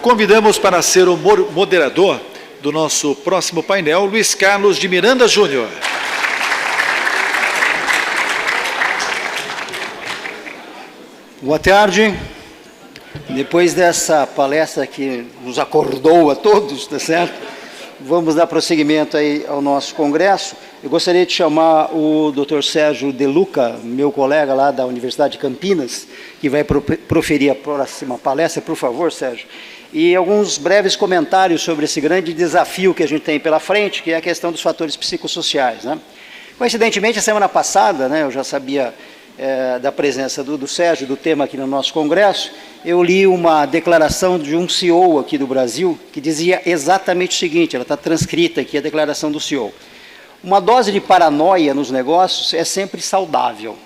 Convidamos para ser o moderador do nosso próximo painel, Luiz Carlos de Miranda Júnior. Boa tarde. Depois dessa palestra que nos acordou a todos, tá certo? Vamos dar prosseguimento aí ao nosso congresso. Eu gostaria de chamar o Dr. Sérgio De Luca, meu colega lá da Universidade de Campinas, que vai proferir a próxima palestra, por favor, Sérgio. E alguns breves comentários sobre esse grande desafio que a gente tem pela frente, que é a questão dos fatores psicossociais, né? Coincidentemente, a semana passada, né, eu já sabia da presença do Sérgio, do tema aqui no nosso congresso, eu li uma declaração de um CEO aqui do Brasil, que dizia exatamente o seguinte, ela está transcrita aqui, a declaração do CEO. Uma dose de paranoia nos negócios é sempre saudável.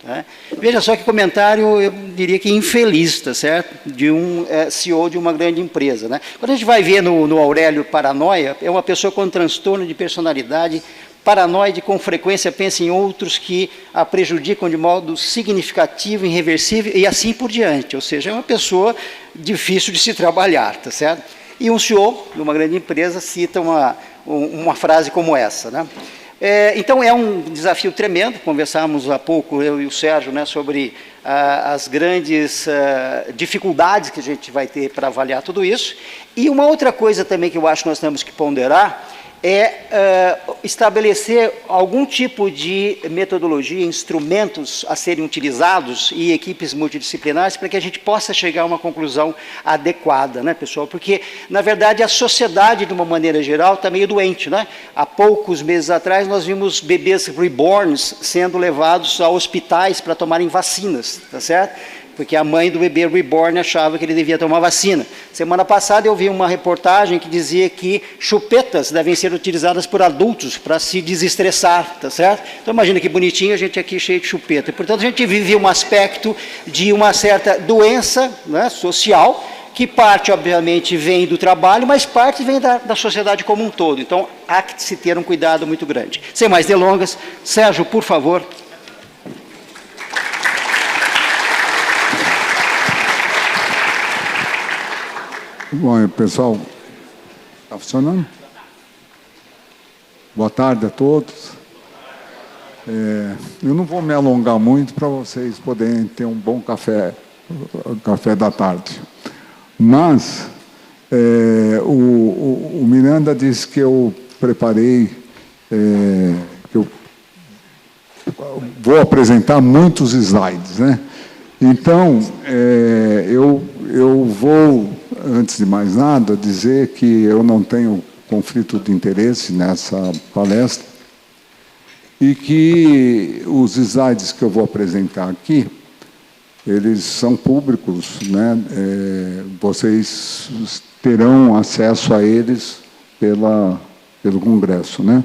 Né? Veja só que comentário, eu diria que infeliz, tá certo? De um CEO de uma grande empresa. Né? Quando a gente vai ver no Aurélio paranoia, é uma pessoa com transtorno de personalidade, paranoide, com frequência pensa em outros que a prejudicam de modo significativo, irreversível e assim por diante. Ou seja, é uma pessoa difícil de se trabalhar, tá certo? E um CEO de uma grande empresa cita uma frase como essa, né? Então, é um desafio tremendo. Conversamos há pouco, eu e o Sérgio, né, sobre as grandes dificuldades que a gente vai ter para avaliar tudo isso. E uma outra coisa também que eu acho que nós temos que ponderar é estabelecer algum tipo de metodologia, instrumentos a serem utilizados e equipes multidisciplinares para que a gente possa chegar a uma conclusão adequada, né, pessoal? Porque, na verdade, a sociedade, de uma maneira geral, está meio doente, né? Há poucos meses atrás, nós vimos bebês reborns sendo levados a hospitais para tomarem vacinas, tá certo? Porque a mãe do bebê reborn achava que ele devia tomar vacina. Semana passada eu vi uma reportagem que dizia que chupetas devem ser utilizadas por adultos para se desestressar, tá certo? Então imagina que bonitinho a gente aqui cheio de chupeta. E, portanto, a gente vive um aspecto de uma certa doença, né, social, que parte, obviamente, vem do trabalho, mas parte vem da sociedade como um todo. Então, há que se ter um cuidado muito grande. Sem mais delongas, Sérgio, por favor. Bom, pessoal, está funcionando? Boa tarde a todos. Eu não vou me alongar muito para vocês poderem ter um bom café da tarde. Mas o Miranda disse que eu preparei, que eu vou apresentar muitos slides, né? Então, eu vou, antes de mais nada, dizer que eu não tenho conflito de interesse nessa palestra e que os slides que eu vou apresentar aqui, eles são públicos, né? Vocês terão acesso a eles pelo Congresso, né?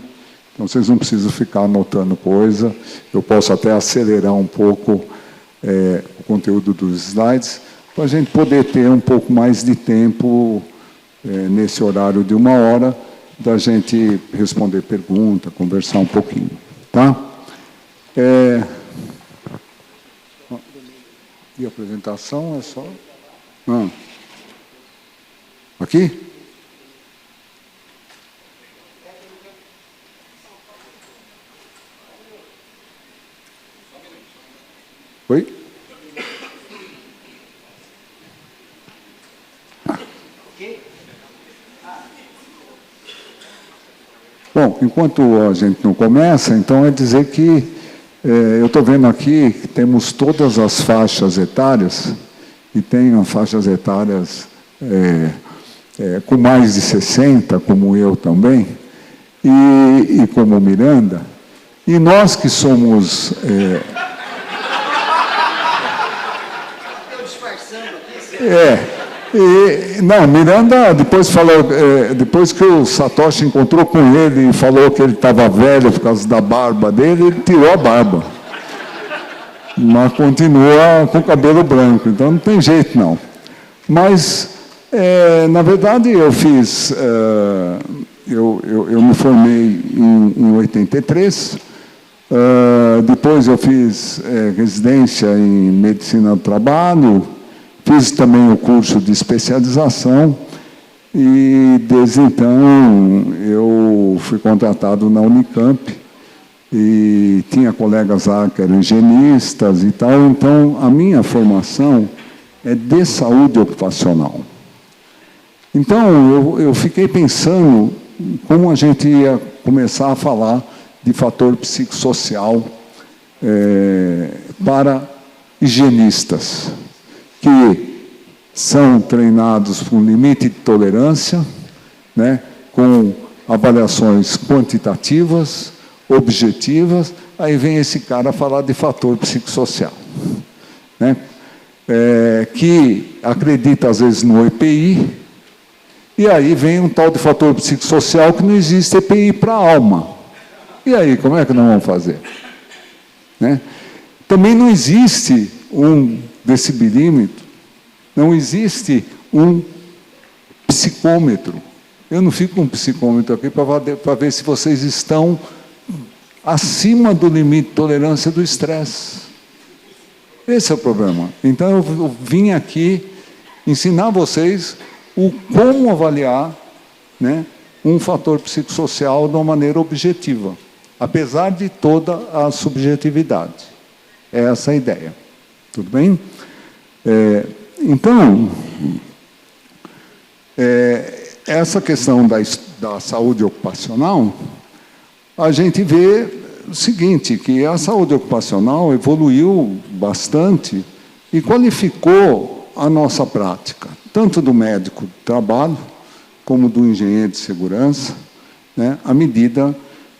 Então, vocês não precisam ficar anotando coisa, eu posso até acelerar um pouco o conteúdo dos slides, para a gente poder ter um pouco mais de tempo, nesse horário de 1 hora, da gente responder pergunta, conversar um pouquinho. Tá? E a apresentação é só... Aqui? Oi? Bom, enquanto a gente não começa, então é dizer que eu estou vendo aqui que temos todas as faixas etárias, e tem as faixas etárias com mais de 60, como eu também, e como Miranda, e nós que somos... não, Miranda depois falou, depois que o Satoshi encontrou com ele e falou que ele estava velho por causa da barba dele, ele tirou a barba. Mas continua com o cabelo branco, então não tem jeito não. Mas, na verdade, eu fiz, eu me formei em 83, depois eu fiz residência em medicina do trabalho, Fiz também o curso de especialização e, desde então, eu fui contratado na Unicamp e tinha colegas lá que eram higienistas e tal. Então, a minha formação é de saúde ocupacional. Então, eu fiquei pensando como a gente ia começar a falar de fator psicossocial para higienistas, que são treinados com limite de tolerância, né, com avaliações quantitativas, objetivas. Aí vem esse cara falar de fator psicossocial, né, que acredita, às vezes, no EPI, e aí vem um tal de fator psicossocial que não existe EPI para a alma. E aí, como é que nós vamos fazer? Né? Também não existe um decibilímetro, não existe um psicômetro. Eu não fico com um psicômetro aqui para ver se vocês estão acima do limite de tolerância do estresse. Esse é o problema. Então, eu vim aqui ensinar vocês como avaliar, né, um fator psicossocial de uma maneira objetiva, apesar de toda a subjetividade. É essa a ideia. Tudo bem? Então, essa questão da saúde ocupacional, a gente vê o seguinte, que a saúde ocupacional evoluiu bastante e qualificou a nossa prática, tanto do médico do trabalho, como do engenheiro de segurança, né, à medida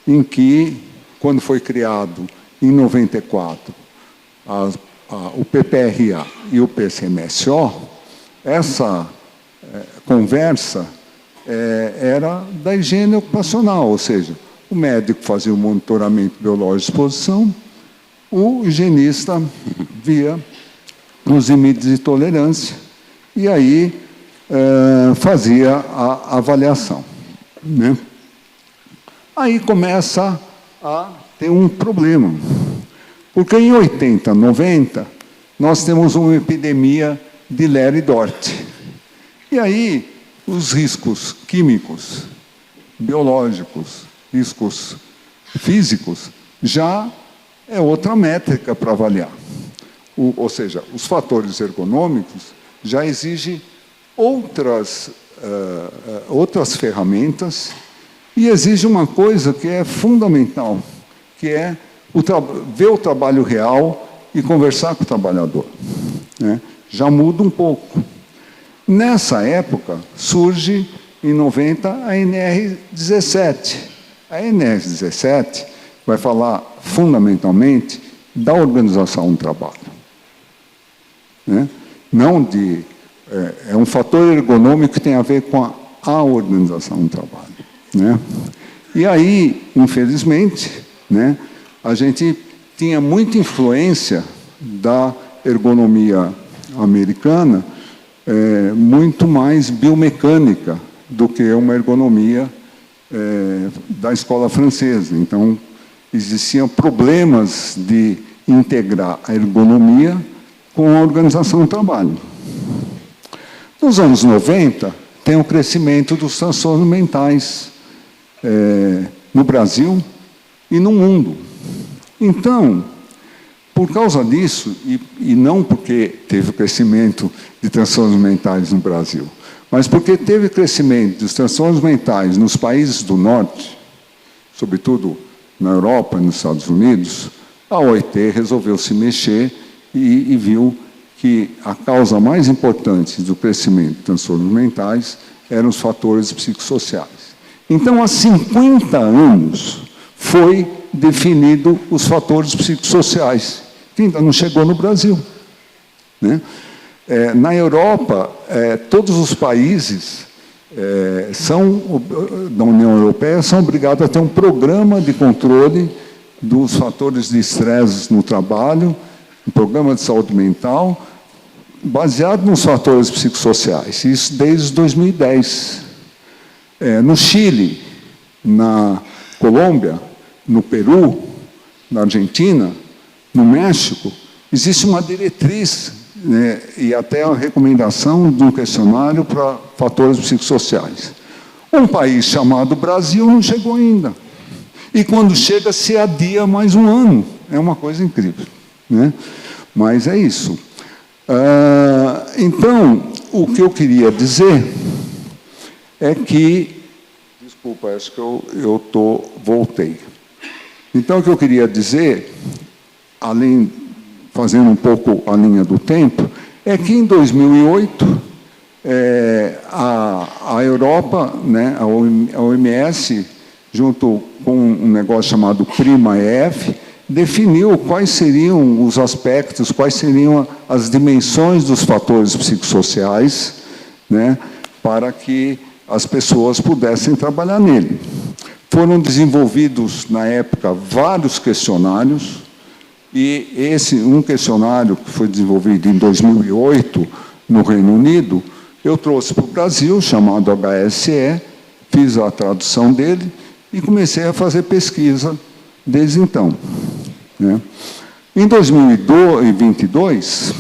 em que, quando foi criado, em 94, o PPRA e o PCMSO, essa conversa era da higiene ocupacional, ou seja, o médico fazia o monitoramento biológico de exposição, o higienista via os limites de tolerância e aí fazia a avaliação, né? Aí começa a ter um problema, porque em 80, 90, nós temos uma epidemia de Ler e Dort. E aí, os riscos químicos, biológicos, riscos físicos, já é outra métrica para avaliar. Ou seja, os fatores ergonômicos já exigem outras ferramentas e exige uma coisa que é fundamental, que é ver o trabalho real e conversar com o trabalhador, né? Já muda um pouco. Nessa época, surge, em 90, a NR17. A NR17 vai falar, fundamentalmente, da organização do trabalho, né? Não de... É um fator ergonômico que tem a ver com a organização do trabalho, né? E aí, infelizmente, né, a gente tinha muita influência da ergonomia americana, muito mais biomecânica do que uma ergonomia da escola francesa. Então, existiam problemas de integrar a ergonomia com a organização do trabalho. Nos anos 90, tem o crescimento dos transtornos mentais no Brasil e no mundo. Então, por causa disso, e não porque teve o crescimento de transtornos mentais no Brasil, mas porque teve crescimento dos transtornos mentais nos países do norte, sobretudo na Europa e nos Estados Unidos, a OIT resolveu se mexer e viu que a causa mais importante do crescimento de transtornos mentais eram os fatores psicossociais. Então, há 50 anos, foi definido os fatores psicossociais, que ainda não chegou no Brasil, né? Na Europa, todos os países da União Europeia são obrigados a ter um programa de controle dos fatores de estresse no trabalho, um programa de saúde mental, baseado nos fatores psicossociais, isso desde 2010. No Chile, na Colômbia, no Peru, na Argentina, no México, existe uma diretriz né, e até a recomendação de um questionário para fatores psicossociais. Um país chamado Brasil não chegou ainda. E quando chega, se adia mais um ano. É uma coisa incrível, né? Mas é isso. Então, o que eu queria dizer é que... Desculpa, acho que voltei. Então, o que eu queria dizer, além, fazendo um pouco a linha do tempo, é que em 2008, a Europa, né, a OMS, junto com um negócio chamado PRIMA-EF, definiu quais seriam os aspectos, quais seriam as dimensões dos fatores psicossociais, né, para que as pessoas pudessem trabalhar nele. Foram desenvolvidos, na época, vários questionários, e um questionário que foi desenvolvido em 2008, no Reino Unido, eu trouxe para o Brasil, chamado HSE, fiz a tradução dele e comecei a fazer pesquisa desde então, né? Em 2022,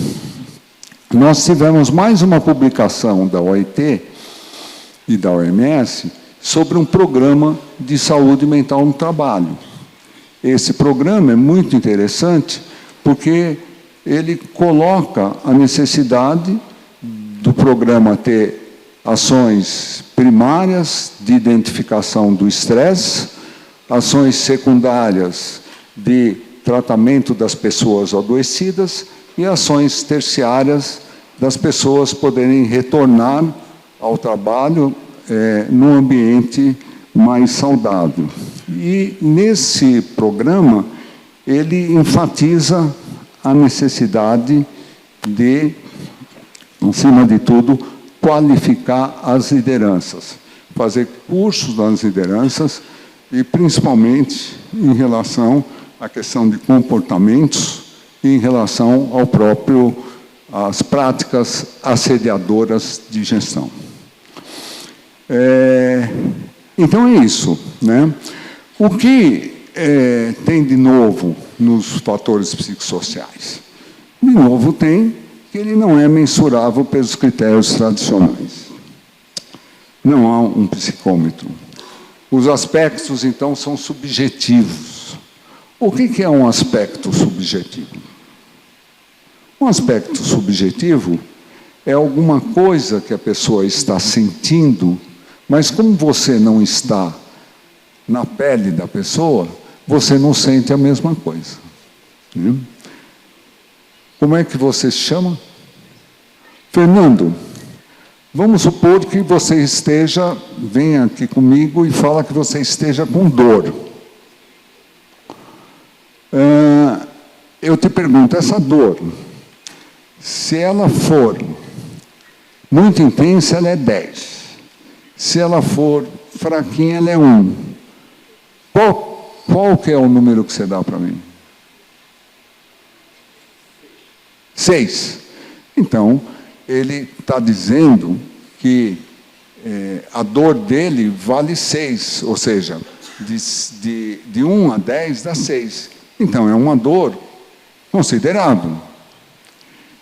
nós tivemos mais uma publicação da OIT e da OMS sobre um programa de saúde mental no trabalho. Esse programa é muito interessante porque ele coloca a necessidade do programa ter ações primárias de identificação do estresse, ações secundárias de tratamento das pessoas adoecidas e ações terciárias das pessoas poderem retornar ao trabalho num ambiente mais saudável. E, nesse programa, ele enfatiza a necessidade de, acima de tudo, qualificar as lideranças, fazer cursos das lideranças e, principalmente, em relação à questão de comportamentos e em relação às práticas assediadoras de gestão. Então, é isso, né? O que tem de novo nos fatores psicossociais? De novo, tem que ele não é mensurável pelos critérios tradicionais. Não há um psicômetro. Os aspectos, então, são subjetivos. O que é um aspecto subjetivo? Um aspecto subjetivo é alguma coisa que a pessoa está sentindo, mas como você não está na pele da pessoa, você não sente a mesma coisa. Como é que você se chama? Fernando, vamos supor que você venha aqui comigo e fala que você esteja com dor. Eu te pergunto, essa dor, se ela for muito intensa, ela é 10. Se ela for fraquinha, ela é 1. Qual que é o número que você dá para mim? 6. Então, ele está dizendo que a dor dele vale 6, ou seja, de 1 a 10 dá 6. Então, é uma dor considerável.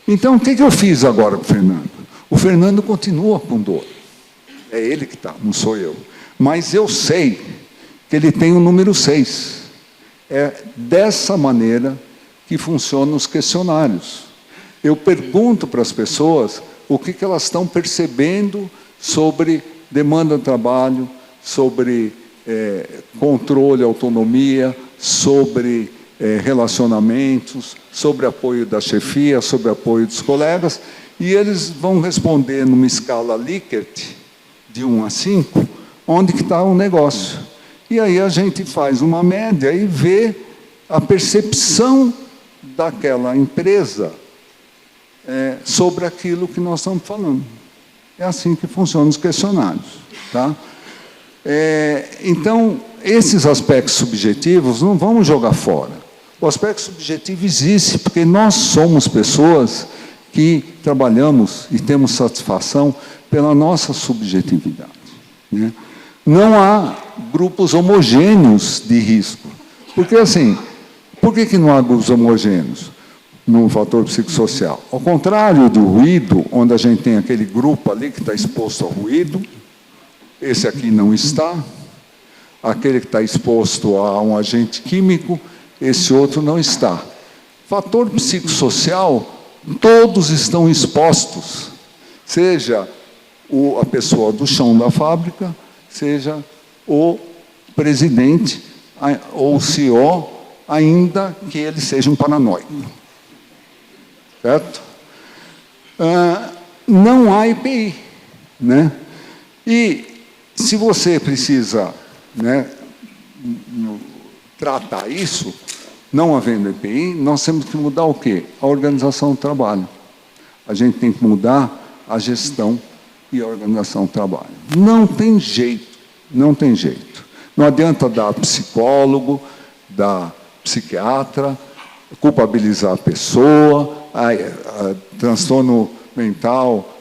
Então, o que eu fiz agora com o Fernando? O Fernando continua com dor. É ele que está, não sou eu. Mas eu sei que ele tem o número 6. É dessa maneira que funcionam os questionários. Eu pergunto para as pessoas o que elas estão percebendo sobre demanda de trabalho, sobre controle, autonomia, sobre relacionamentos, sobre apoio da chefia, sobre apoio dos colegas, e eles vão responder numa escala Likert, de 1 a 5, onde que está o negócio. E aí a gente faz uma média e vê a percepção daquela empresa sobre aquilo que nós estamos falando. É assim que funcionam os questionários. Tá? Então, esses aspectos subjetivos não vamos jogar fora. O aspecto subjetivo existe, porque nós somos pessoas que trabalhamos e temos satisfação pela nossa subjetividade. Né? Não há grupos homogêneos de risco. Porque, assim, por que não há grupos homogêneos? no fator psicossocial. Ao contrário do ruído, onde a gente tem aquele grupo ali que está exposto ao ruído, esse aqui não está, aquele que está exposto a um agente químico, esse outro não está. Fator psicossocial, todos estão expostos, seja a pessoa do chão da fábrica, seja o presidente ou o CEO, ainda que ele seja um paranoico. Certo? Não há EPI, né? E se você precisa, né, tratar isso, não havendo EPI, nós temos que mudar o quê? A organização do trabalho. A gente tem que mudar a gestão e a organização do trabalho. Não tem jeito, não tem jeito. Não adianta dar psicólogo, dar psiquiatra, culpabilizar a pessoa, transtorno mental,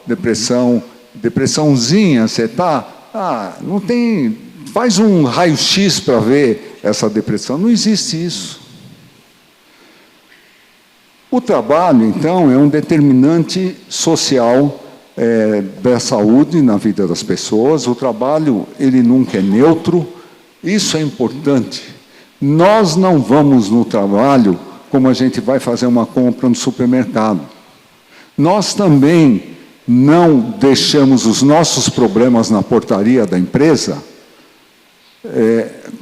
depressãozinha, você está... não tem... Faz um raio-x para ver essa depressão. Não existe isso. O trabalho, então, é um determinante social da saúde na vida das pessoas. O trabalho, ele nunca é neutro. Isso é importante. Nós não vamos no trabalho como a gente vai fazer uma compra no supermercado. Nós também não deixamos os nossos problemas na portaria da empresa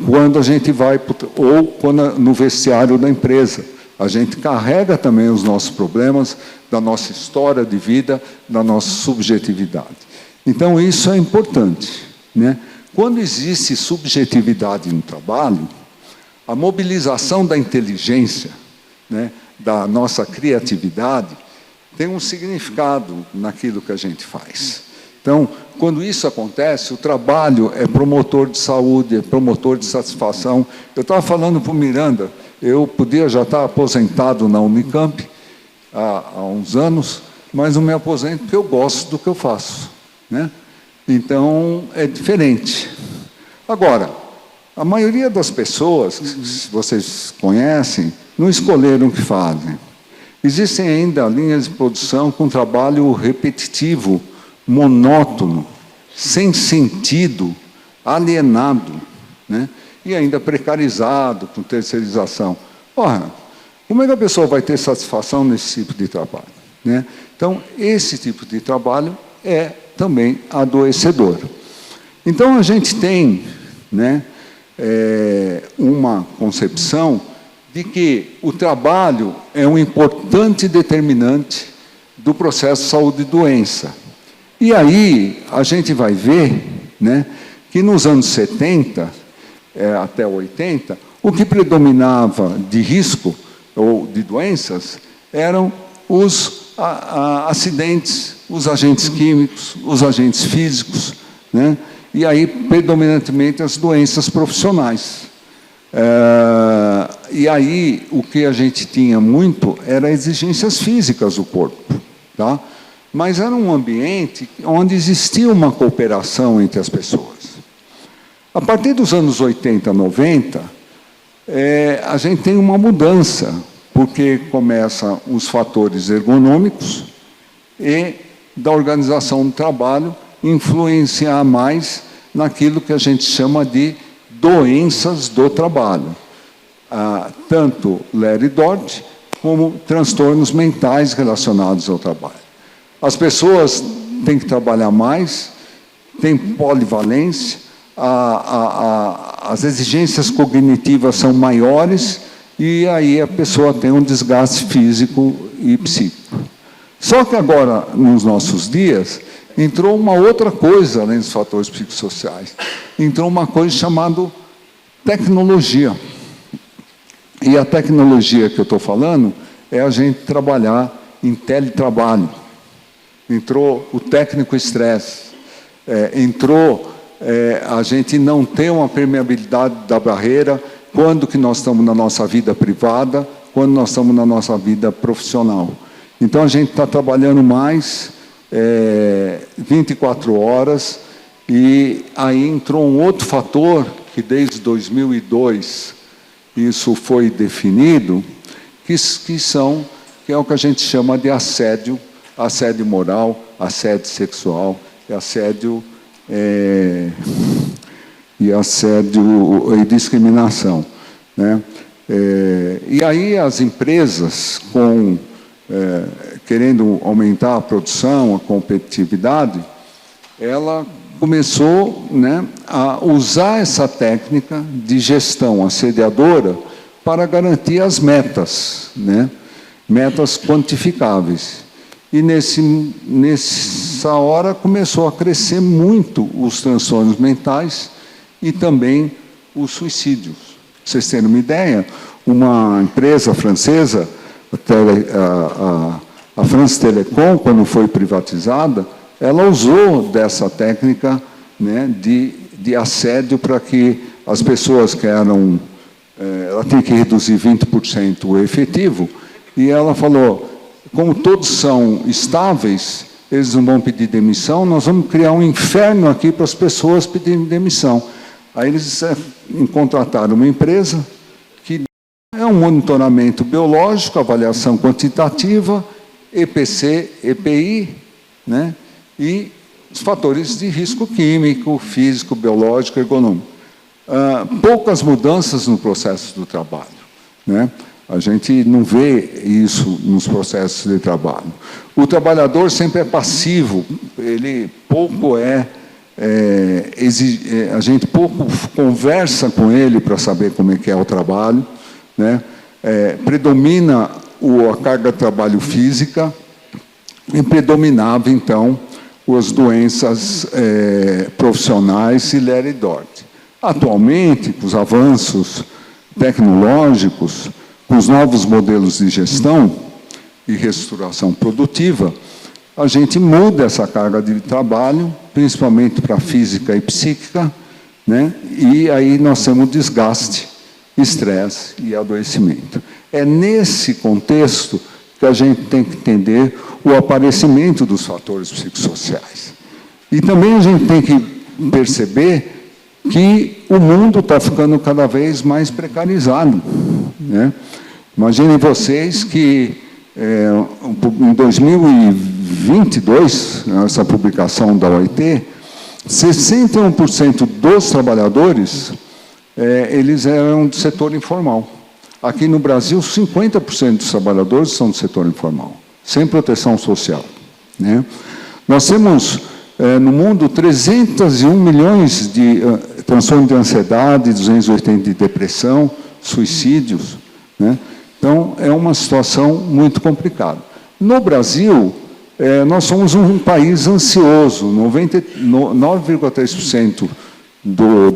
quando a gente vai, ou quando, no vestiário da empresa. A gente carrega também os nossos problemas, da nossa história de vida, da nossa subjetividade. Então, isso é importante, né? Quando existe subjetividade no trabalho, a mobilização da inteligência, né, da nossa criatividade, tem um significado naquilo que a gente faz. Então, quando isso acontece, o trabalho é promotor de saúde, é promotor de satisfação. Eu estava falando para o Miranda, eu podia já estar aposentado na Unicamp há uns anos, mas não me aposento porque eu gosto do que eu faço, né? Então, é diferente. Agora, a maioria das pessoas, que vocês conhecem, não escolheram o que fazem. Existem ainda linhas de produção com trabalho repetitivo, monótono, sem sentido, alienado, né? E ainda precarizado, com terceirização. Ora, como é que a pessoa vai ter satisfação nesse tipo de trabalho, né? Então, esse tipo de trabalho é também adoecedor. Então, a gente tem, né, uma concepção de que o trabalho é um importante determinante do processo de saúde e doença. E aí, a gente vai ver, né, que nos anos 70, até 80, o que predominava de risco ou de doenças eram os acidentes, os agentes químicos, os agentes físicos, né? E aí, predominantemente, as doenças profissionais. E aí, o que a gente tinha muito era exigências físicas do corpo, tá? Mas era um ambiente onde existia uma cooperação entre as pessoas. A partir dos anos 80, 90, a gente tem uma mudança, porque começam os fatores ergonômicos e da organização do trabalho influenciar mais naquilo que a gente chama de doenças do trabalho. Tanto Larry Dort como transtornos mentais relacionados ao trabalho. As pessoas têm que trabalhar mais, têm polivalência, as exigências cognitivas são maiores e aí a pessoa tem um desgaste físico e psíquico. Só que agora, nos nossos dias, entrou uma outra coisa, além dos fatores psicossociais. Entrou uma coisa chamada tecnologia. E a tecnologia que eu estou falando é a gente trabalhar em teletrabalho. Entrou o técnico estresse. Entrou a gente não ter uma permeabilidade da barreira quando que nós estamos na nossa vida privada, quando nós estamos na nossa vida profissional. Então, a gente está trabalhando mais 24 horas, e aí entrou um outro fator, que desde 2002 isso foi definido, que são que é o que a gente chama de assédio, assédio moral, assédio sexual e assédio e discriminação, né? E aí as empresas, querendo aumentar a produção, a competitividade, ela começou, né, a usar essa técnica de gestão assediadora para garantir as metas, né, metas quantificáveis. E nessa hora começou a crescer muito os transtornos mentais e também os suicídios. Para vocês terem uma ideia, uma empresa francesa, a France Telecom, quando foi privatizada, ela usou dessa técnica, né, de assédio para que as pessoas que eram... ela tem que reduzir 20% o efetivo, e ela falou, como todos são estáveis, eles não vão pedir demissão, nós vamos criar um inferno aqui para as pessoas pedirem demissão. Aí eles contrataram uma empresa que é um monitoramento biológico, avaliação quantitativa, EPC, EPI, né? E os fatores de risco químico, físico, biológico, ergonômico. Poucas mudanças no processo do trabalho, né? A gente não vê isso nos processos de trabalho. O trabalhador sempre é passivo, ele pouco a gente pouco conversa com ele para saber como é que é o trabalho, né? Predomina a carga de trabalho física e predominava, então, as doenças profissionais e Leri-Dort. Atualmente, com os avanços tecnológicos, com os novos modelos de gestão e reestruturação produtiva, a gente muda essa carga de trabalho, principalmente para a física e psíquica, né? E aí nós temos desgaste, estresse e adoecimento. É nesse contexto que a gente tem que entender o aparecimento dos fatores psicossociais. E também a gente tem que perceber que o mundo está ficando cada vez mais precarizado, né? Imaginem vocês que em 2022, essa publicação da OIT, 61% dos trabalhadores eles eram do setor informal. Aqui no Brasil, 50% dos trabalhadores são do setor informal, sem proteção social, né? Nós temos no mundo 301 milhões de transtornos de ansiedade, 280 de depressão, suicídios, né? Então, é uma situação muito complicada. No Brasil, nós somos um país ansioso, 9,3%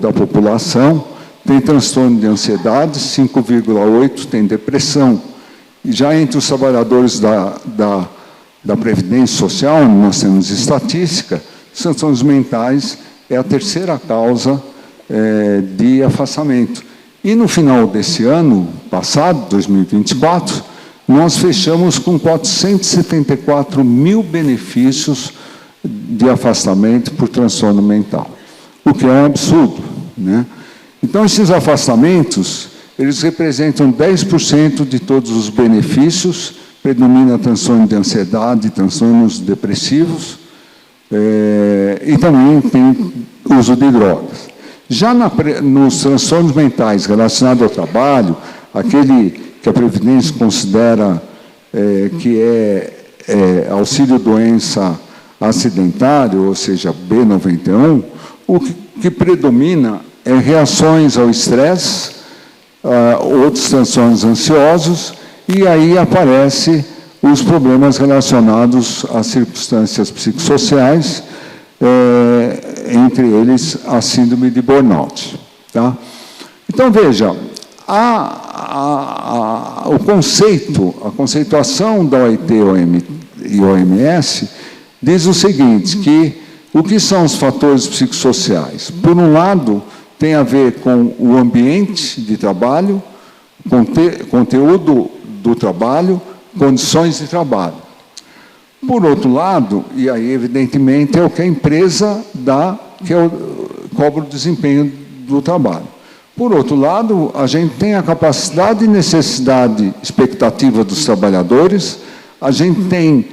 da população tem transtorno de ansiedade, 5,8% tem depressão. E já entre os trabalhadores da Previdência Social, nós temos estatística, transtornos mentais é a terceira causa de afastamento. E no final desse ano passado, 2024, nós fechamos com 474 mil benefícios de afastamento por transtorno mental, o que é um absurdo, né? Então, esses afastamentos, eles representam 10% de todos os benefícios, predomina transtorno de ansiedade, transtornos depressivos, e também tem uso de drogas. Já nos transtornos mentais relacionados ao trabalho, aquele que a Previdência considera que é auxílio-doença acidentário, ou seja, B91, o que predomina é reações ao estresse, outros transtornos ansiosos, e aí aparecem os problemas relacionados às circunstâncias psicossociais, entre eles a síndrome de burnout. Tá? Então, veja, o conceito, a conceituação da OIT e OMS diz o seguinte, que o que são os fatores psicossociais? Por um lado, tem a ver com o ambiente de trabalho, conteúdo do trabalho, condições de trabalho. Por outro lado, e aí evidentemente é o que a empresa dá, que cobra o desempenho do trabalho. Por outro lado, a gente tem a capacidade e necessidade, expectativa dos trabalhadores, a gente tem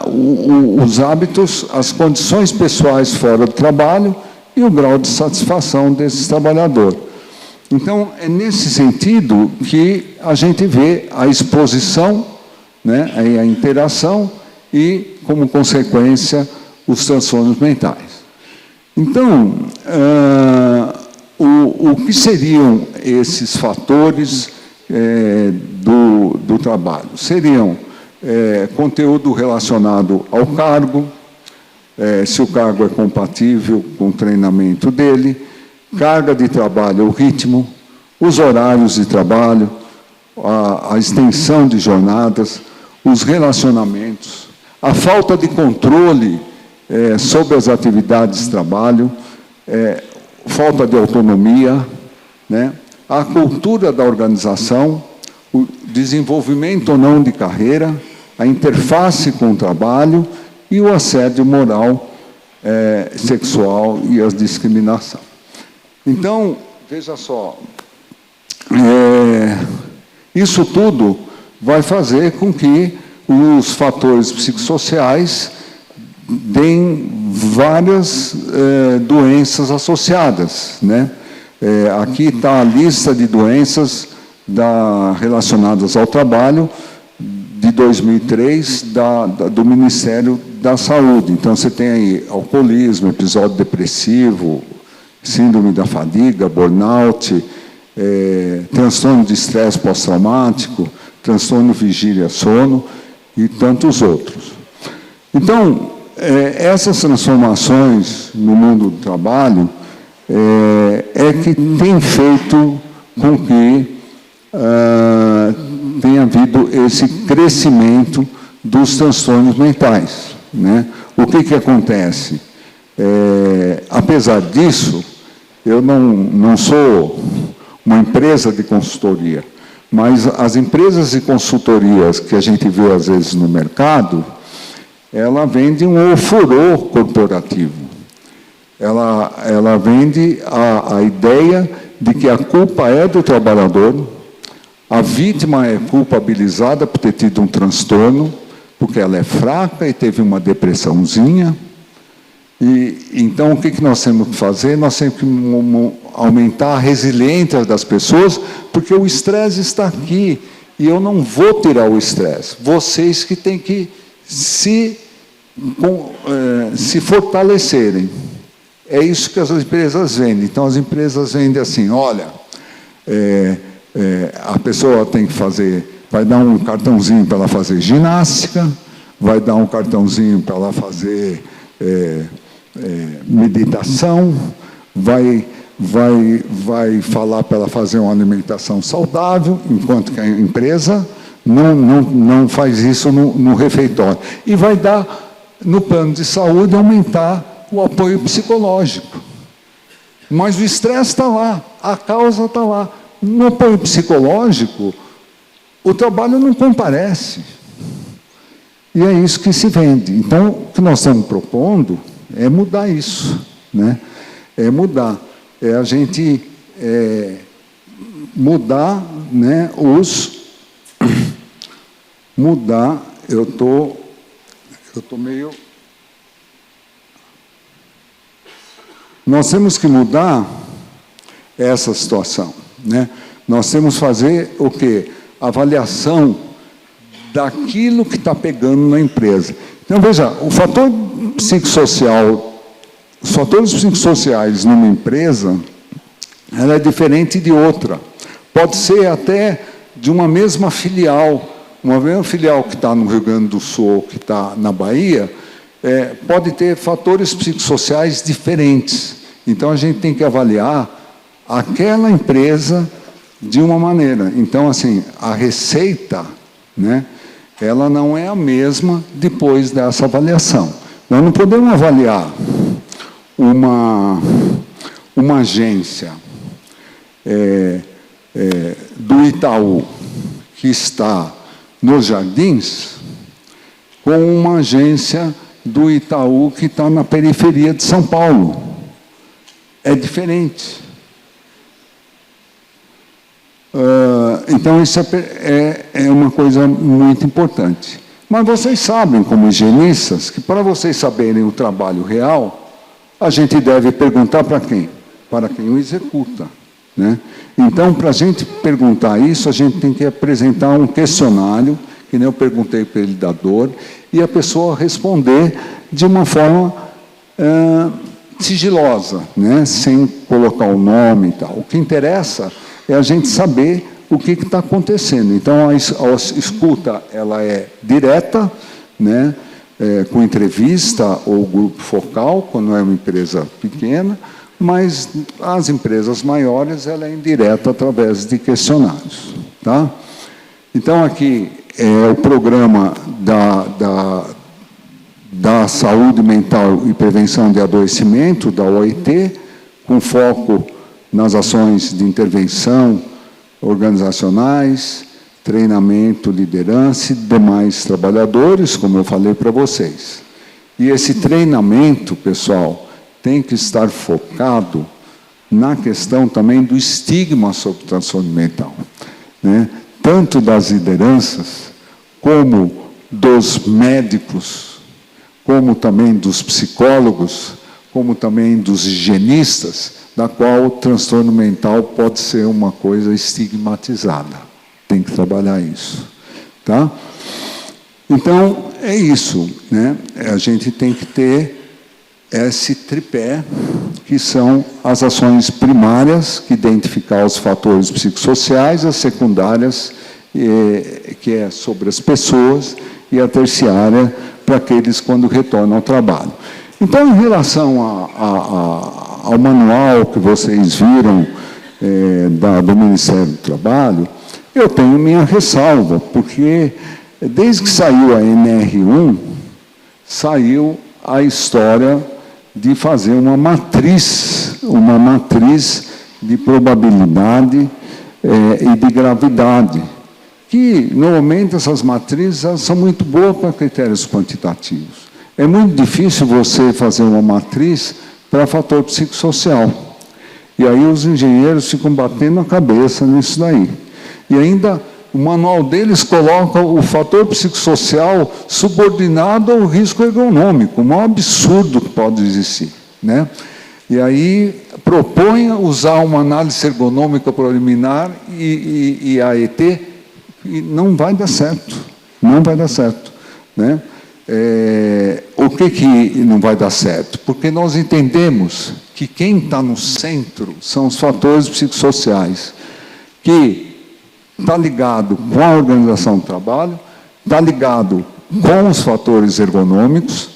os hábitos, as condições pessoais fora do trabalho e o grau de satisfação desses trabalhadores. Então, é nesse sentido que a gente vê a exposição, né, a interação e, como consequência, os transtornos mentais. Então, o que seriam esses fatores do trabalho? Seriam conteúdo relacionado ao cargo, se o cargo é compatível com o treinamento dele, carga de trabalho, o ritmo, os horários de trabalho, a extensão de jornadas, os relacionamentos, a falta de controle sobre as atividades de trabalho, falta de autonomia, né? A cultura da organização, o desenvolvimento ou não de carreira, a interface com o trabalho e o assédio moral, sexual e a discriminação. Então, veja só, isso tudo vai fazer com que os fatores psicossociais deem várias doenças associadas, né? Aqui está a lista de doenças relacionadas ao trabalho de 2003 do Ministério da Saúde. Então, você tem aí alcoolismo, episódio depressivo, síndrome da fadiga, burnout, transtorno de estresse pós-traumático, transtorno vigília-sono e tantos outros. Então, essas transformações no mundo do trabalho que tem feito com que tenha havido esse crescimento dos transtornos mentais, né? O que acontece? Apesar disso, eu não sou uma empresa de consultoria, mas as empresas de consultorias que a gente vê às vezes no mercado, ela vende um ofurô corporativo. Ela vende a ideia de que a culpa é do trabalhador, a vítima é culpabilizada por ter tido um transtorno, porque ela é fraca e teve uma depressãozinha. E então, o que nós temos que fazer? Nós temos que aumentar a resiliência das pessoas, porque o estresse está aqui, e eu não vou tirar o estresse. Vocês que têm que se fortalecerem. É isso que as empresas vendem. Então, as empresas vendem assim, olha, a pessoa tem que fazer, vai dar um cartãozinho para ela fazer ginástica, vai dar um cartãozinho para ela fazer meditação, vai falar para ela fazer uma alimentação saudável, enquanto que a empresa não faz isso no refeitório. E vai dar, no plano de saúde, aumentar o apoio psicológico. Mas o estresse está lá, a causa está lá. No apoio psicológico, o trabalho não comparece. E é isso que se vende. Então, o que nós estamos propondo é mudar isso, né? É mudar. É a gente mudar, né, mudar, eu tô meio... Nós temos que mudar essa situação, né? Nós temos que fazer o quê? Avaliação daquilo que está pegando na empresa. Então, veja, o fator psicossocial, os fatores psicossociais numa empresa, ela é diferente de outra. Pode ser até de uma mesma filial. Uma mesma filial que está no Rio Grande do Sul ou que está na Bahia, pode ter fatores psicossociais diferentes. Então, a gente tem que avaliar aquela empresa de uma maneira. Então, assim, a receita, né, ela não é a mesma depois dessa avaliação. Nós não podemos avaliar uma agência do Itaú que está nos Jardins com uma agência do Itaú que está na periferia de São Paulo. É diferente. Então, isso é uma coisa muito importante. Mas vocês sabem, como higienistas, que para vocês saberem o trabalho real, a gente deve perguntar para quem? Para quem o executa, né? Então, para a gente perguntar isso, a gente tem que apresentar um questionário, que nem eu perguntei para ele da dor, e a pessoa responder de uma forma sigilosa, né? Sem colocar o nome e tal. O que interessa é a gente saber o que está acontecendo. Então, a escuta ela é direta, né? Com entrevista ou grupo focal, quando é uma empresa pequena, mas as empresas maiores ela é indireta através de questionários. Tá? Então, aqui é o programa da saúde mental e prevenção de adoecimento, da OIT, com foco nas ações de intervenção organizacionais, treinamento, liderança e demais trabalhadores, como eu falei para vocês. E esse treinamento, pessoal, tem que estar focado na questão também do estigma sobre o transtorno mental, né? Tanto das lideranças, como dos médicos, como também dos psicólogos, como também dos higienistas, da qual o transtorno mental pode ser uma coisa estigmatizada. Tem que trabalhar isso. Tá? Então, é isso, né? A gente tem que ter esse tripé, que são as ações primárias, que identificar os fatores psicossociais, as secundárias, que é sobre as pessoas, e a terciária, para aqueles quando retornam ao trabalho. Então, em relação ao manual que vocês viram do Ministério do Trabalho, eu tenho minha ressalva, porque desde que saiu a NR1, saiu a história de fazer uma matriz de probabilidade e de gravidade, que normalmente essas matrizes são muito boas para critérios quantitativos. É muito difícil você fazer uma matriz para fator psicossocial. E aí os engenheiros ficam batendo a cabeça nisso daí. E ainda o manual deles coloca o fator psicossocial subordinado ao risco ergonômico, o maior absurdo que pode existir, né? E aí propõe usar uma análise ergonômica preliminar e a ET, e não vai dar certo, não vai dar certo, né? O que não vai dar certo? Porque nós entendemos que quem está no centro são os fatores psicossociais, que está ligado com a organização do trabalho, está ligado com os fatores ergonômicos,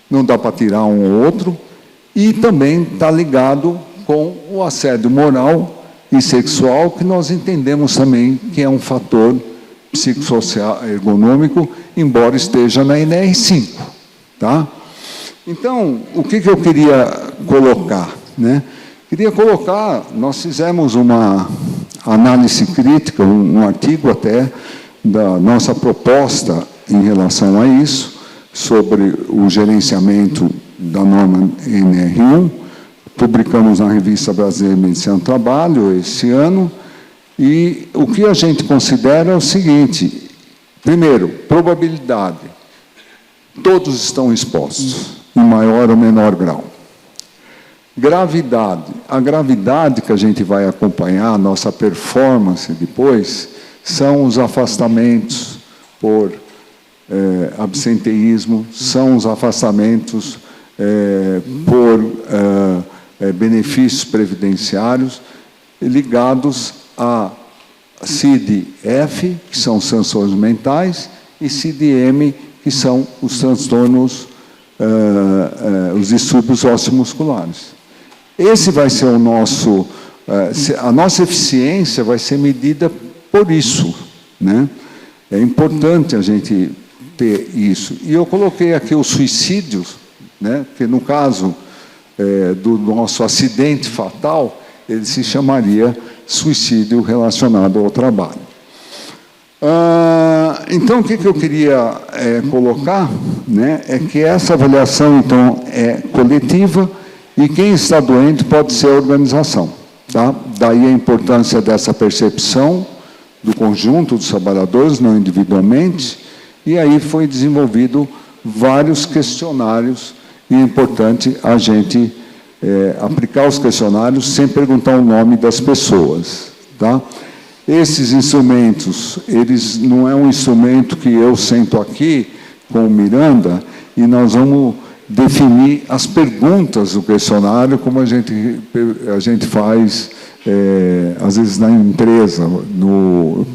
não dá para tirar um ou outro, e também está ligado com o assédio moral e sexual, que nós entendemos também que é um fator psicossocial ergonômico, embora esteja na NR5. Tá? Então, o que eu queria colocar, né? Queria colocar, nós fizemos uma análise crítica, um artigo até, da nossa proposta em relação a isso, sobre o gerenciamento da norma NR1, publicamos na Revista Brasileira de Medicina do Trabalho esse ano, e o que a gente considera é o seguinte: primeiro, probabilidade. Todos estão expostos, em maior ou menor grau. Gravidade. A gravidade que a gente vai acompanhar, a nossa performance depois, são os afastamentos por absenteísmo, são os afastamentos por benefícios previdenciários ligados a CID-F, que são os transtornos mentais, e CID-M, que são os transtornos, os distúrbios ósseo-musculares. Esse vai ser o nosso... a nossa eficiência vai ser medida por isso, né? É importante a gente ter isso. E eu coloquei aqui os suicídios, né? Que no caso do nosso acidente fatal, ele se chamaria suicídio relacionado ao trabalho. Então, o que eu queria colocar, né, é que essa avaliação, então, é coletiva, e quem está doente pode ser a organização. Tá? Daí a importância dessa percepção do conjunto dos trabalhadores, não individualmente, e aí foi desenvolvido vários questionários, e é importante a gente aplicar os questionários sem perguntar o nome das pessoas. Tá? Esses instrumentos, eles não é um instrumento que eu sento aqui com o Miranda e nós vamos definir as perguntas do questionário, como a gente faz, às vezes, na empresa, no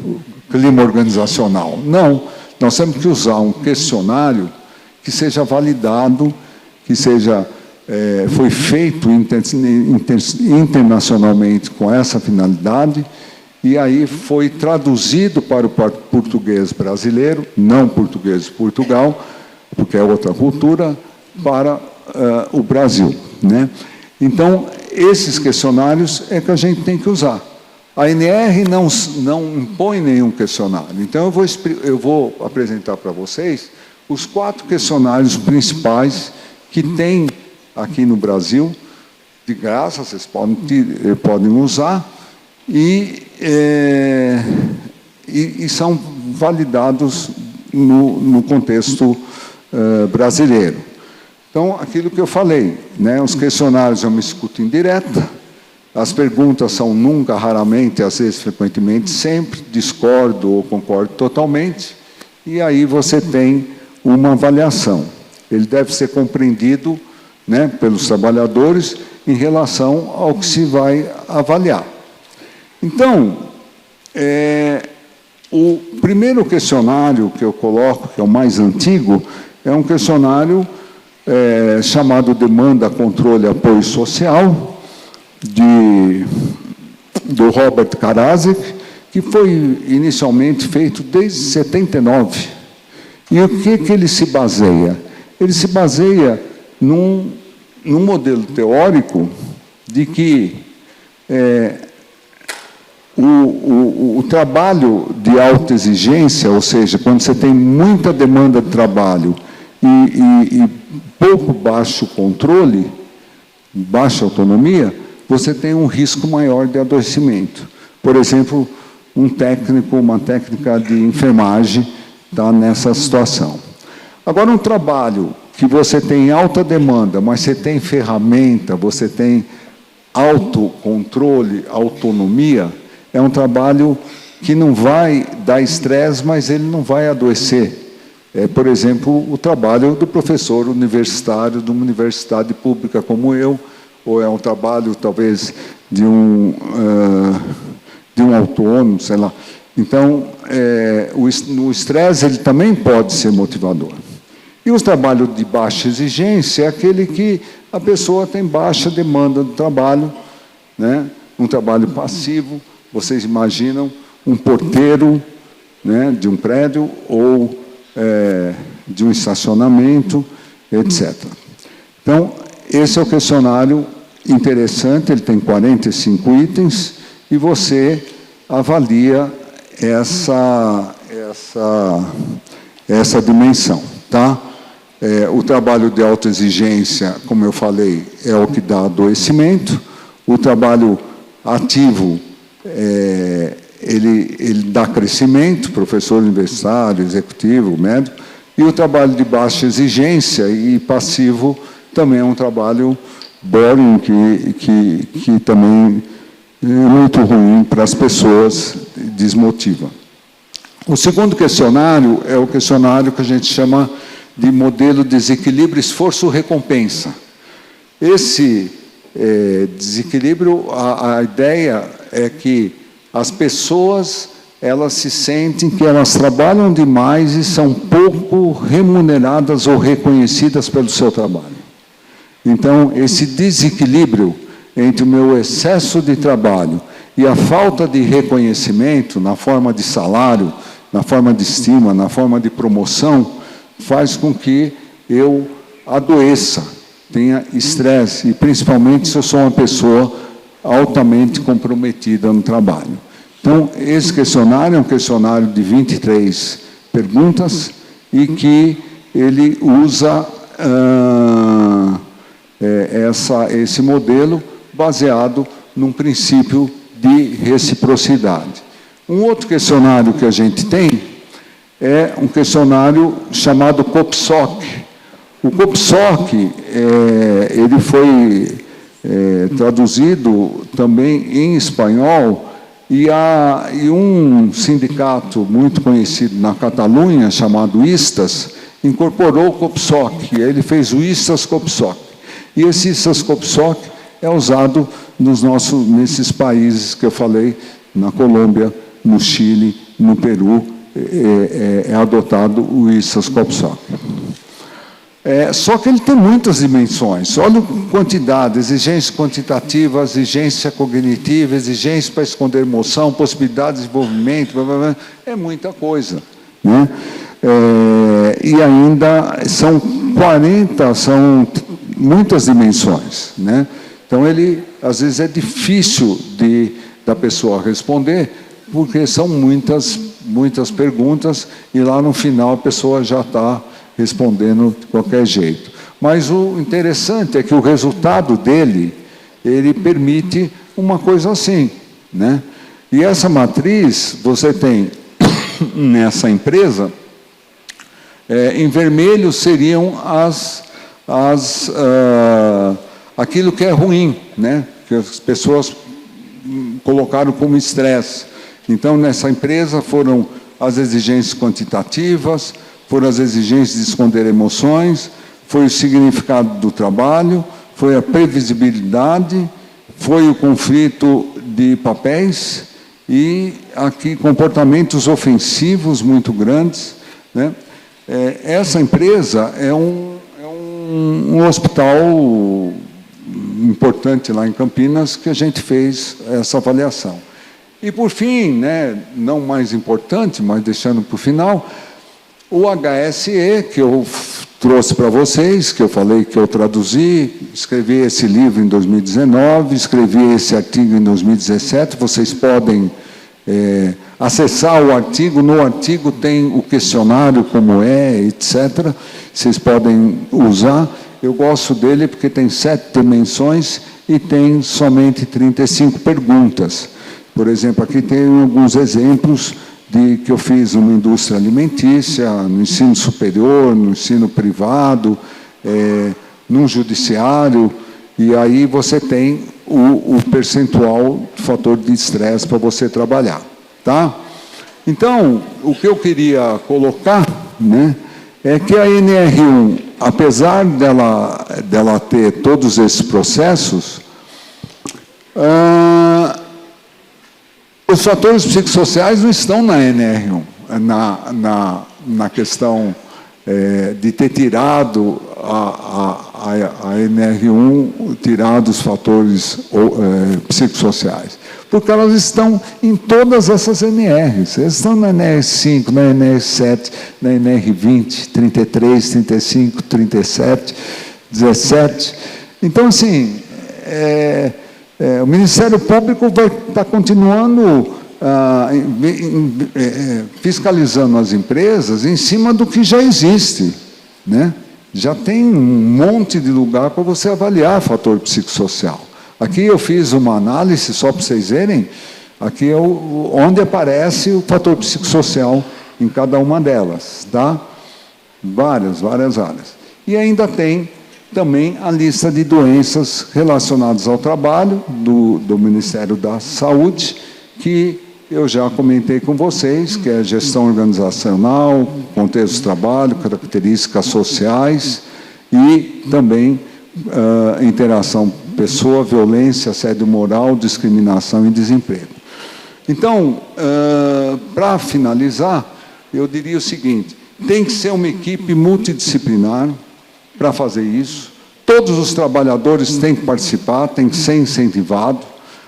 clima organizacional. Não, nós temos que usar um questionário que seja validado, que seja, foi feito internacionalmente com essa finalidade, e aí foi traduzido para o português brasileiro, não português de Portugal, porque é outra cultura, para o Brasil. Né? Então, esses questionários é que a gente tem que usar. A ANR não impõe nenhum questionário. Então, eu vou apresentar para vocês os 4 questionários principais que tem aqui no Brasil, de graça, vocês podem usar, e são validados no contexto brasileiro. Então, aquilo que eu falei, né, os questionários é uma escuta indireta, as perguntas são nunca, raramente, às vezes, frequentemente, sempre, discordo ou concordo totalmente, e aí você tem uma avaliação. Ele deve ser compreendido, né, pelos trabalhadores em relação ao que se vai avaliar. Então, o primeiro questionário que eu coloco, que é o mais antigo, é um questionário chamado Demanda, Controle e Apoio Social, do Robert Karasek, que foi inicialmente feito desde 79. E o que ele se baseia? Ele se baseia num modelo teórico de que o trabalho de alta exigência, ou seja, quando você tem muita demanda de trabalho e pouco baixo controle, baixa autonomia, você tem um risco maior de adoecimento. Por exemplo, uma técnica de enfermagem está nessa situação. Agora, um trabalho que você tem alta demanda, mas você tem ferramenta, você tem autocontrole, autonomia, é um trabalho que não vai dar estresse, mas ele não vai adoecer. Por exemplo, o trabalho do professor universitário de uma universidade pública como eu, ou é um trabalho, talvez, de um autônomo, sei lá. Então, o estresse ele também pode ser motivador. E os trabalhos de baixa exigência é aquele que a pessoa tem baixa demanda do trabalho, né? Um trabalho passivo. Vocês imaginam um porteiro, né, de um prédio ou de um estacionamento, etc. Então, esse é o questionário interessante, ele tem 45 itens, e você avalia essa dimensão. Tá? O trabalho de alta exigência, como eu falei, é o que dá adoecimento. O trabalho ativo, ele dá crescimento, professor universitário, executivo, médico, e o trabalho de baixa exigência e passivo também é um trabalho boring, que também é muito ruim para as pessoas, desmotiva. O segundo questionário é o questionário que a gente chama de modelo desequilíbrio esforço-recompensa. Esse desequilíbrio, a ideia é que as pessoas, elas se sentem que elas trabalham demais e são pouco remuneradas ou reconhecidas pelo seu trabalho. Então, esse desequilíbrio entre o meu excesso de trabalho e a falta de reconhecimento na forma de salário, na forma de estima, na forma de promoção, faz com que eu adoeça, tenha estresse, e principalmente se eu sou uma pessoa altamente comprometida no trabalho. Então, esse questionário é um questionário de 23 perguntas e que ele usa esse modelo baseado num princípio de reciprocidade. Um outro questionário que a gente tem é um questionário chamado COPSOC. O COPSOC, ele foi traduzido também em espanhol, e um sindicato muito conhecido na Catalunha, chamado ISTAS, incorporou o COPSOC, e ele fez o ISTAS COPSOC. E esse ISTAS COPSOC é usado nesses países que eu falei, na Colômbia, no Chile, no Peru, é adotado o ISTAS COPSOC. Só que ele tem muitas dimensões. Olha a quantidade: exigência quantitativa, exigência cognitiva, exigência para esconder emoção, possibilidade de desenvolvimento, blá, blá, blá. É muita coisa, né? E ainda são muitas dimensões, né? Então, às vezes é difícil da pessoa responder, porque são muitas perguntas, e lá no final a pessoa já está respondendo de qualquer jeito. Mas o interessante é que o resultado dele, ele permite uma coisa assim, né? E essa matriz, você tem nessa empresa, em vermelho seriam aquilo que é ruim, né? Que as pessoas colocaram como estresse. Então, nessa empresa foram as exigências quantitativas, foram as exigências de esconder emoções, foi o significado do trabalho, foi a previsibilidade, foi o conflito de papéis e, aqui, comportamentos ofensivos muito grandes, né? Essa empresa é um hospital importante lá em Campinas, que a gente fez essa avaliação. E, por fim, né, não mais importante, mas deixando para o final, o HSE, que eu trouxe para vocês, que eu falei que eu traduzi, escrevi esse livro em 2019, escrevi esse artigo em 2017, vocês podem acessar o artigo, no artigo tem o questionário como etc., vocês podem usar. Eu gosto dele porque tem 7 dimensões e tem somente 35 perguntas. Por exemplo, aqui tem alguns exemplos que eu fiz numa indústria alimentícia, no ensino superior, no ensino privado, no judiciário, e aí você tem o percentual de fator de estresse para você trabalhar, tá? Então, o que eu queria colocar, né, é que a NR1, apesar dela ter todos esses processos, os fatores psicossociais não estão na NR1, na questão de ter tirado a NR1, tirado os fatores psicossociais, porque elas estão em todas essas NRs. Elas estão na NR5, na NR7, na NR20, 33, 35, 37, 17. Então, assim, o Ministério Público vai estar continuando fiscalizando as empresas em cima do que já existe, né? Já tem um monte de lugar para você avaliar fator psicossocial. Aqui eu fiz uma análise, só para vocês verem, aqui é onde aparece o fator psicossocial em cada uma delas, tá? Várias áreas. E ainda tem também a lista de doenças relacionadas ao trabalho do Ministério da Saúde, que eu já comentei com vocês, que é gestão organizacional, contexto de trabalho, características sociais e também interação pessoa, violência, assédio moral, discriminação e desemprego. Então, para finalizar, eu diria o seguinte: tem que ser uma equipe multidisciplinar para fazer isso. Todos os trabalhadores têm que participar, têm que ser incentivado.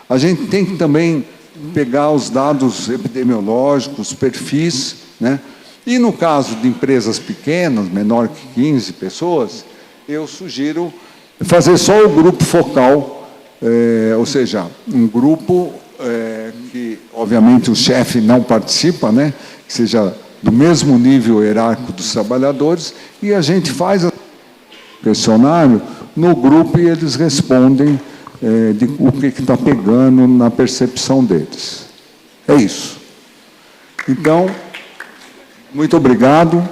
A gente tem que também pegar os dados epidemiológicos, perfis, né? E no caso de empresas pequenas, menor que 15 pessoas, eu sugiro fazer só o grupo focal, ou seja, um grupo que, obviamente, o chefe não participa, né? Que seja do mesmo nível hierárquico dos trabalhadores, e a gente faz o questionário no grupo e eles respondem de o que está pegando na percepção deles. É isso. Então, muito obrigado.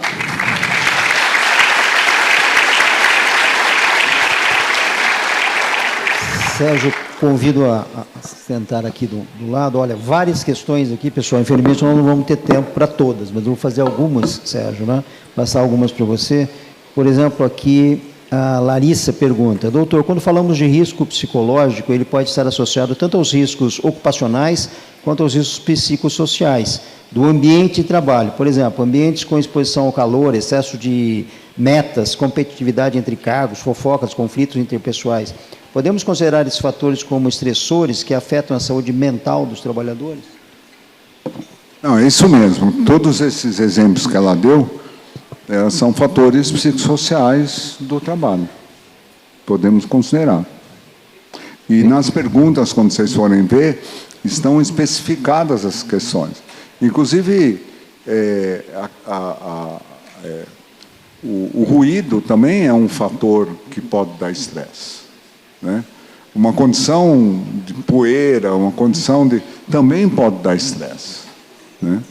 Sérgio, convido a sentar aqui do lado. Olha, várias questões aqui, pessoal. Infelizmente, nós não vamos ter tempo para todas, mas eu vou fazer algumas, Sérgio, né? Passar algumas para você. Por exemplo, aqui a Larissa pergunta: doutor, quando falamos de risco psicológico, ele pode estar associado tanto aos riscos ocupacionais quanto aos riscos psicossociais do ambiente de trabalho. Por exemplo, ambientes com exposição ao calor, excesso de metas, competitividade entre cargos, fofocas, conflitos interpessoais. Podemos considerar esses fatores como estressores que afetam a saúde mental dos trabalhadores? Não, é isso mesmo. Todos esses exemplos que ela deu são fatores psicossociais do trabalho. Podemos considerar. E nas perguntas, quando vocês forem ver, estão especificadas as questões. Inclusive, o ruído também é um fator que pode dar estresse. Né? Uma condição de poeira, uma condição de... também pode dar estresse. Né?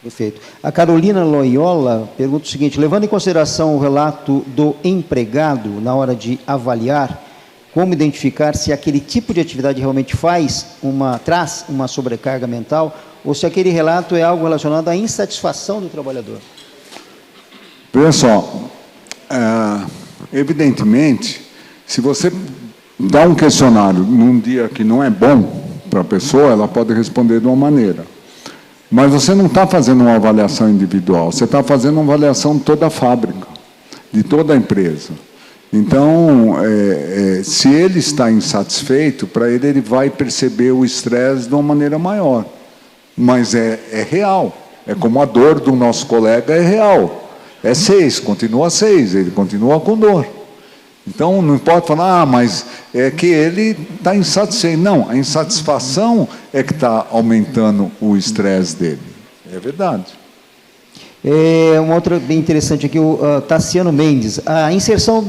Perfeito. A Carolina Loyola pergunta o seguinte: levando em consideração o relato do empregado na hora de avaliar, como identificar se aquele tipo de atividade realmente traz uma sobrecarga mental, ou se aquele relato é algo relacionado à insatisfação do trabalhador? Veja só, evidentemente, se você dá um questionário num dia que não é bom para a pessoa, ela pode responder de uma maneira. Mas você não está fazendo uma avaliação individual, você está fazendo uma avaliação de toda a fábrica, de toda a empresa. Então, se ele está insatisfeito, para ele vai perceber o estresse de uma maneira maior. Mas é real. É como a dor do nosso colega é real. É 6, continua 6, ele continua com dor. Então, não pode falar, mas é que ele está insatisfeito. Não, a insatisfação é que está aumentando o estresse dele. É verdade. Uma outra bem interessante aqui, o Tassiano Mendes. A inserção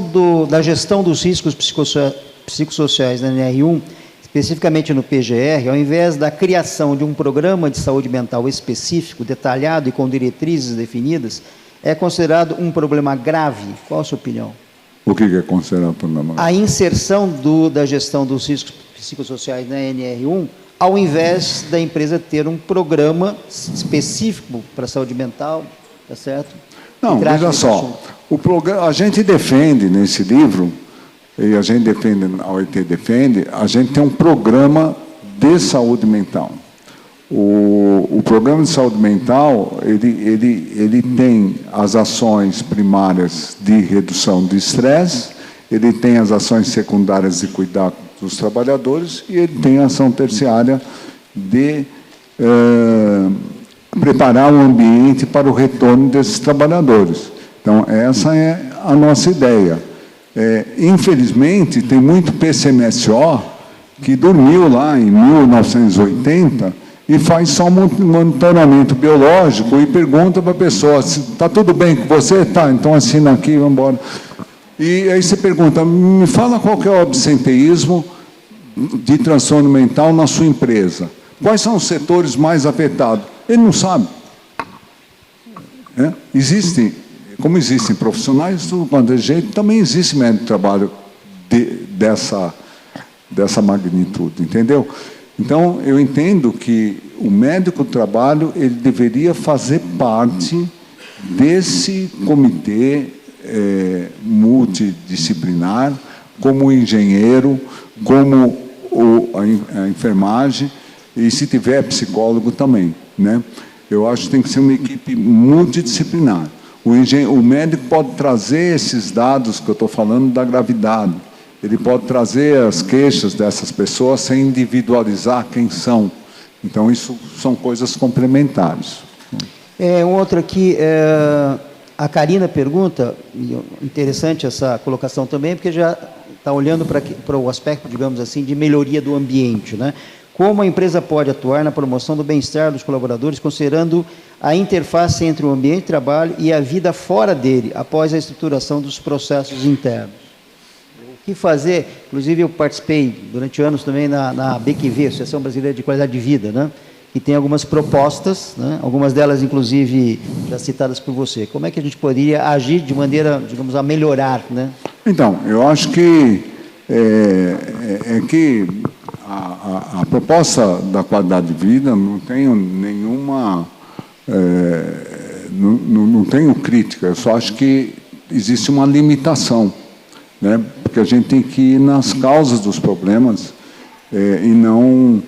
da gestão dos riscos psicossociais na NR1, especificamente no PGR, ao invés da criação de um programa de saúde mental específico, detalhado e com diretrizes definidas, é considerado um problema grave. Qual a sua opinião? O que é considerado um problema grave? A inserção da gestão dos riscos psicossociais na NR1, ao invés da empresa ter um programa específico para a saúde mental, tá certo? Não, veja só, a gente defende nesse livro, e a gente defende, a OIT defende, a gente tem um programa de saúde mental. O programa de saúde mental, ele tem as ações primárias de redução de estresse, ele tem as ações secundárias de cuidar dos trabalhadores e ele tem a ação terciária de preparar o ambiente para o retorno desses trabalhadores. Então, essa é a nossa ideia. Infelizmente, tem muito PCMSO que dormiu lá em 1980 e faz só um monitoramento biológico e pergunta para a pessoa: está tudo bem com você? Tá, então assina aqui, vamos embora. E aí você pergunta: me fala qual que é o absenteísmo de transtorno mental na sua empresa. Quais são os setores mais afetados? Ele não sabe. Como existem profissionais, tudo quanto é jeito, também existe médico de trabalho dessa magnitude, entendeu? Então, eu entendo que o médico do trabalho ele deveria fazer parte desse comitê multidisciplinar, como engenheiro, como a enfermagem, e se tiver psicólogo também, né? Eu acho que tem que ser uma equipe multidisciplinar. O médico pode trazer esses dados que eu estou falando da gravidade, ele pode trazer as queixas dessas pessoas sem individualizar quem são. Então, isso são coisas complementares. Um outro aqui, a Karina pergunta, interessante essa colocação também, porque já está olhando para o aspecto, digamos assim, de melhoria do ambiente, né? Como a empresa pode atuar na promoção do bem-estar dos colaboradores, considerando a interface entre o ambiente de trabalho e a vida fora dele, após a estruturação dos processos internos? que fazer. Inclusive, eu participei durante anos também na BQV, Associação Brasileira de Qualidade de Vida, né? Que tem algumas propostas, né? Algumas delas, inclusive, já citadas por você. Como é que a gente poderia agir de maneira, digamos, a melhorar, né? Então, eu acho que que a proposta da qualidade de vida não tenho nenhuma, não tenho crítica, eu só acho que existe uma limitação, né? Porque a gente tem que ir nas causas dos problemas e não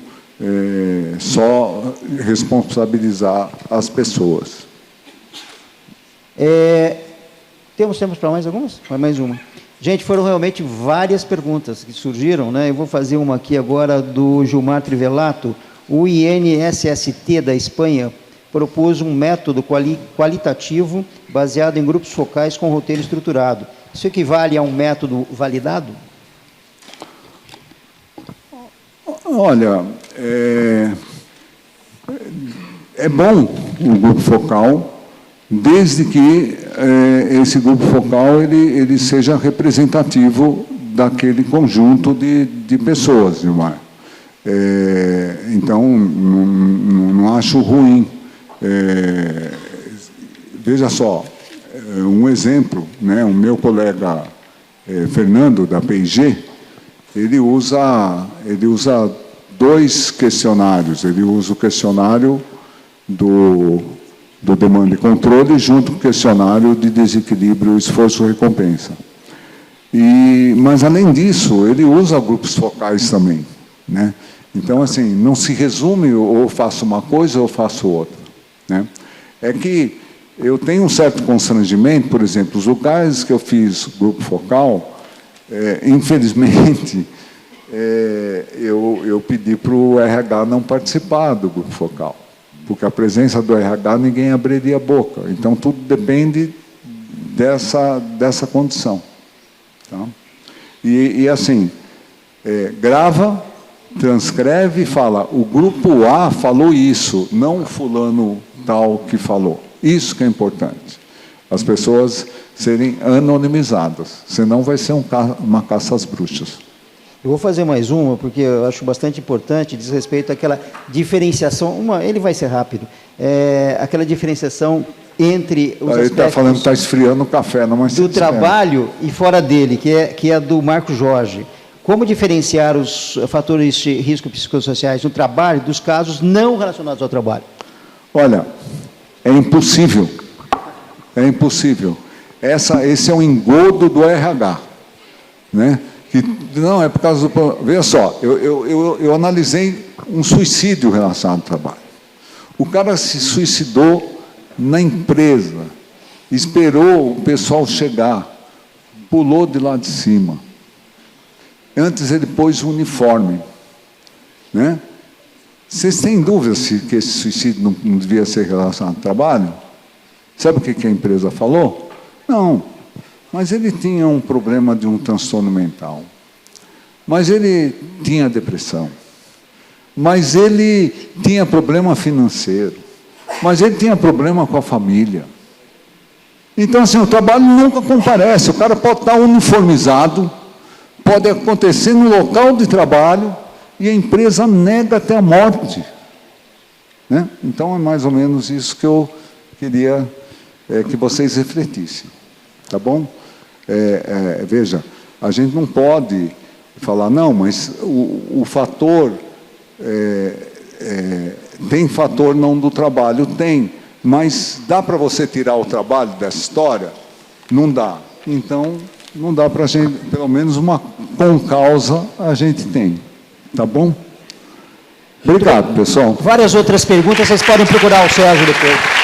só responsabilizar as pessoas. Temos tempo para mais algumas? Mais uma. Gente, foram realmente várias perguntas que surgiram, né? Eu vou fazer uma aqui agora do Gilmar Trivelato. O INSST da Espanha propôs um método qualitativo baseado em grupos focais com roteiro estruturado. Isso equivale a um método validado? Olha, é bom o grupo focal, desde que esse grupo focal ele seja representativo daquele conjunto de pessoas, Gilmar. Então, não acho ruim. Veja só, um exemplo, né? O meu colega Fernando, da P&G, ele usa 2 questionários. Ele usa o questionário do demanda e controle junto com o questionário de desequilíbrio esforço-recompensa. Mas, além disso, ele usa grupos focais também, né? Então, assim, não se resume ou faço uma coisa ou faço outra, né? É que eu tenho um certo constrangimento, por exemplo, os lugares que eu fiz grupo focal, infelizmente, eu pedi para o RH não participar do grupo focal, porque a presença do RH ninguém abriria a boca. Então, tudo depende dessa condição. Tá? E assim, grava, transcreve e fala, o grupo A falou isso, não o fulano tal que falou. Isso que é importante. As pessoas serem anonimizadas, senão vai ser uma caça às bruxas. Eu vou fazer mais uma, porque eu acho bastante importante, diz respeito àquela diferenciação, ele vai ser rápido, aquela diferenciação entre os Ele está falando que está aspectos esfriando o café, não do trabalho e fora dele, que é do Marco Jorge. Como diferenciar os fatores de risco psicossociais no trabalho dos casos não relacionados ao trabalho? Olha, é impossível. É impossível. Esse é um engodo do RH, né? Que não é por causa do... Veja só, eu analisei um suicídio relacionado ao trabalho. O cara se suicidou na empresa, esperou o pessoal chegar, pulou de lá de cima. Antes ele pôs o uniforme, né? Vocês têm dúvida que esse suicídio não devia ser relacionado ao trabalho? Sabe o que a empresa falou? Não, mas ele tinha um problema de um transtorno mental. Mas ele tinha depressão. Mas ele tinha problema financeiro. Mas ele tinha problema com a família. Então, assim, o trabalho nunca comparece. O cara pode estar uniformizado, pode acontecer no local de trabalho e a empresa nega até a morte, né? Então, é mais ou menos isso que eu queria que vocês refletissem, tá bom? Veja, a gente não pode falar, não, mas o fator... tem fator não do trabalho? Tem, mas dá para você tirar o trabalho dessa história? Não dá. Então, não dá para a gente, pelo menos uma concausa a gente tem. Tá bom? Obrigado, pessoal. Várias outras perguntas, vocês podem procurar o Sérgio depois.